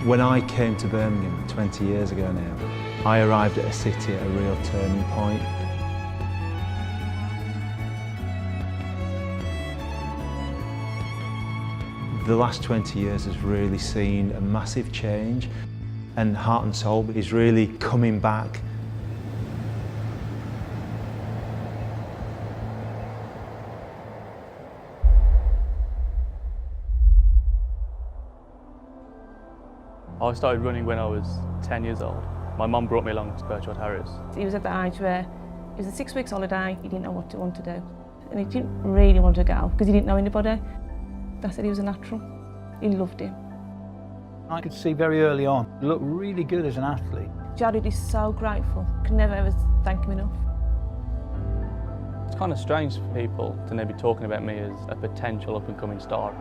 When I came to Birmingham 20 years ago now, I arrived at a city at a real turning point. The last 20 years has really seen a massive change, and Heart and Soul is really coming back. I started running when I was 10 years old. My mum brought me along to Birchwood Harriers. He was at the age where it was a 6 weeks holiday, he didn't know what to want to do. And he didn't really want to go because he didn't know anybody. They said he was a natural. He loved him. I could see very early on, he looked really good as an athlete. Jared is so grateful. Can never ever thank him enough. It's kind of strange for people to now be talking about me as a potential up-and-coming star.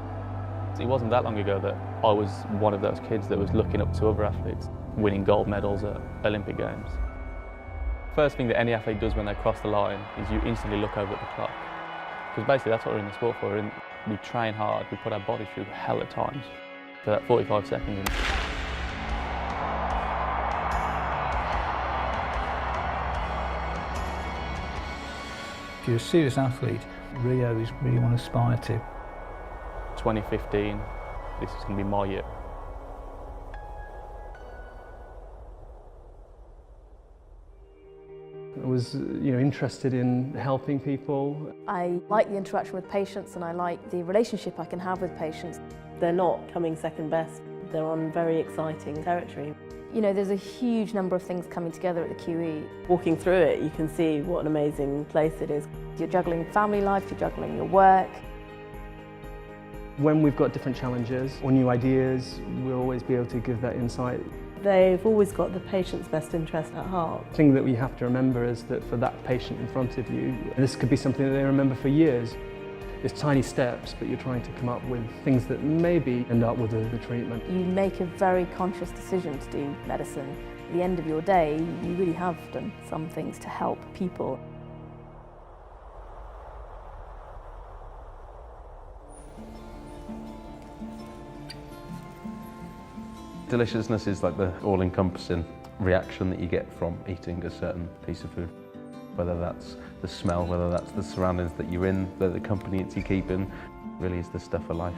It wasn't that long ago that I was one of those kids that was looking up to other athletes, winning gold medals at Olympic Games. First thing that any athlete does when they cross the line is you instantly look over at the clock. Because basically that's what we're in the sport for. We train hard, we put our bodies through hell at times for that 45 seconds. If you're a serious athlete, Rio is really what you want to aspire to. 2015, this is going to be my year. I was interested in helping people. I like the interaction with patients and I like the relationship I can have with patients. They're not coming second best, they're on very exciting territory. You know, there's a huge number of things coming together at the QE. Walking through it, you can see what an amazing place it is. You're juggling family life, you're juggling your work. When we've got different challenges or new ideas, we'll always be able to give that insight. They've always got the patient's best interest at heart. The thing that we have to remember is that for that patient in front of you, this could be something that they remember for years. It's tiny steps, but you're trying to come up with things that maybe end up with the treatment. You make a very conscious decision to do medicine. At the end of your day, you really have done some things to help people. Deliciousness is like the all-encompassing reaction that you get from eating a certain piece of food. Whether that's the smell, whether that's the surroundings that you're in, the company that you keep in, really is the stuff of life.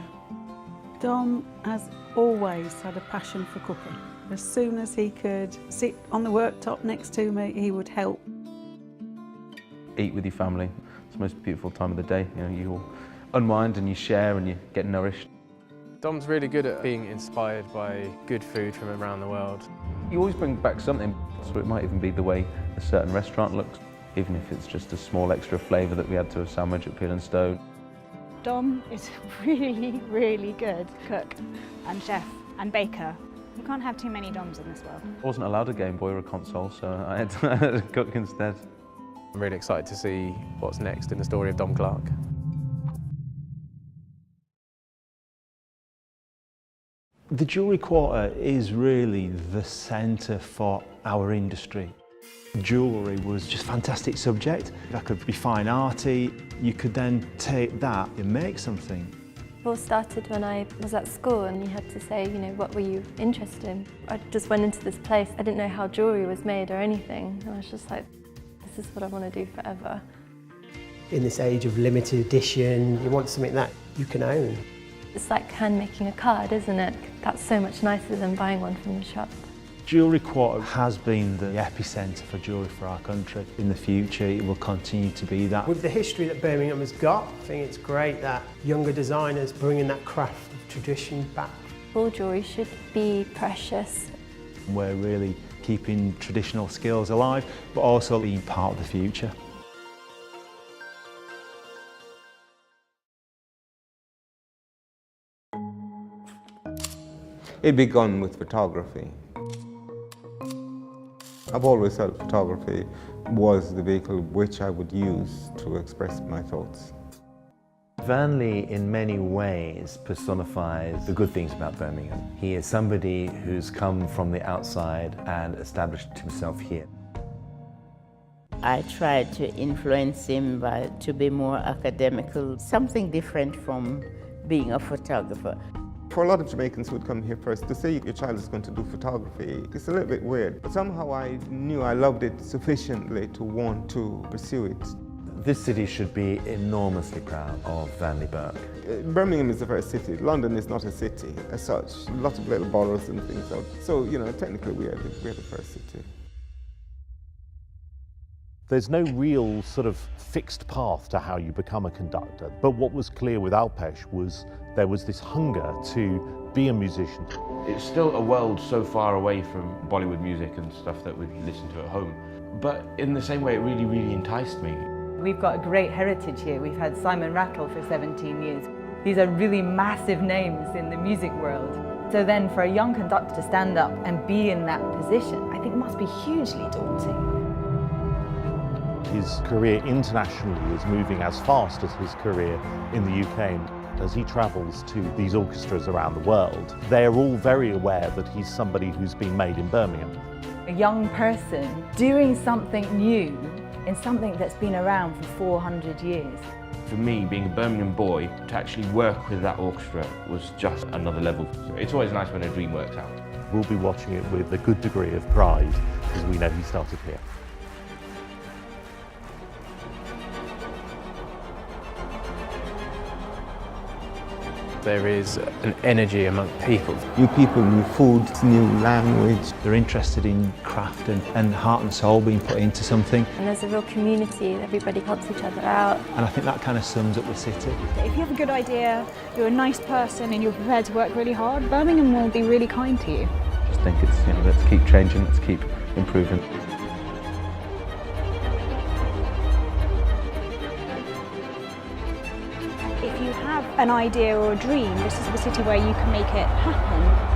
Dom has always had a passion for cooking. As soon as he could sit on the worktop next to me, he would help. Eat with your family. It's the most beautiful time of the day. You all unwind and you share and you get nourished. Dom's really good at being inspired by good food from around the world. You always bring back something, so it might even be the way a certain restaurant looks, even if it's just a small extra flavour that we add to a sandwich at Peel and Stone. Dom is a really, really good cook and chef and baker. You can't have too many Doms in this world. I wasn't allowed a Game Boy or a console, so I had to cook instead. I'm really excited to see what's next in the story of Dom Clark. The jewellery quarter is really the centre for our industry. Jewellery was just a fantastic subject. That could be fine arty. You could then take that and make something. It all started when I was at school and you had to say, what were you interested in? I just went into this place. I didn't know how jewellery was made or anything. And I was just like, this is what I want to do forever. In this age of limited edition, you want something that you can own. It's like hand making a card, isn't it? That's so much nicer than buying one from the shop. Jewellery Quarter has been the epicentre for jewellery for our country. In the future, it will continue to be that. With the history that Birmingham has got, I think it's great that younger designers bringing that craft of tradition back. All jewellery should be precious. We're really keeping traditional skills alive, but also being part of the future. It began with photography. I've always felt photography was the vehicle which I would use to express my thoughts. Vanley in many ways personifies the good things about Birmingham. He is somebody who's come from the outside and established himself here. I tried to influence him to be more academical, something different from being a photographer. For a lot of Jamaicans who would come here first, to say your child is going to do photography, it's a little bit weird. But somehow I knew I loved it sufficiently to want to pursue it. This city should be enormously proud of Vanley Burke. Birmingham is the first city. London is not a city as such. Lots of little boroughs and things. So you know, technically we are the first city. There's no real sort of fixed path to how you become a conductor. But what was clear with Alpesh was there was this hunger to be a musician. It's still a world so far away from Bollywood music and stuff that we listen to at home. But in the same way, it really, really enticed me. We've got a great heritage here. We've had Simon Rattle for 17 years. These are really massive names in the music world. So then for a young conductor to stand up and be in that position, I think must be hugely daunting. His career internationally is moving as fast as his career in the UK. As he travels to these orchestras around the world, they are all very aware that he's somebody who's been made in Birmingham. A young person doing something new in something that's been around for 400 years. For me, being a Birmingham boy, to actually work with that orchestra was just another level. It's always nice when a dream works out. We'll be watching it with a good degree of pride, because we know he started here. There is an energy among people. New people, new food, new language. They're interested in craft and heart and soul being put into something. And there's a real community, everybody helps each other out. And I think that kind of sums up the city. If you have a good idea, you're a nice person and you're prepared to work really hard, Birmingham will be really kind to you. Just think it's, you know, let's keep changing, let's keep improving. If you have an idea or a dream, this is the city where you can make it happen.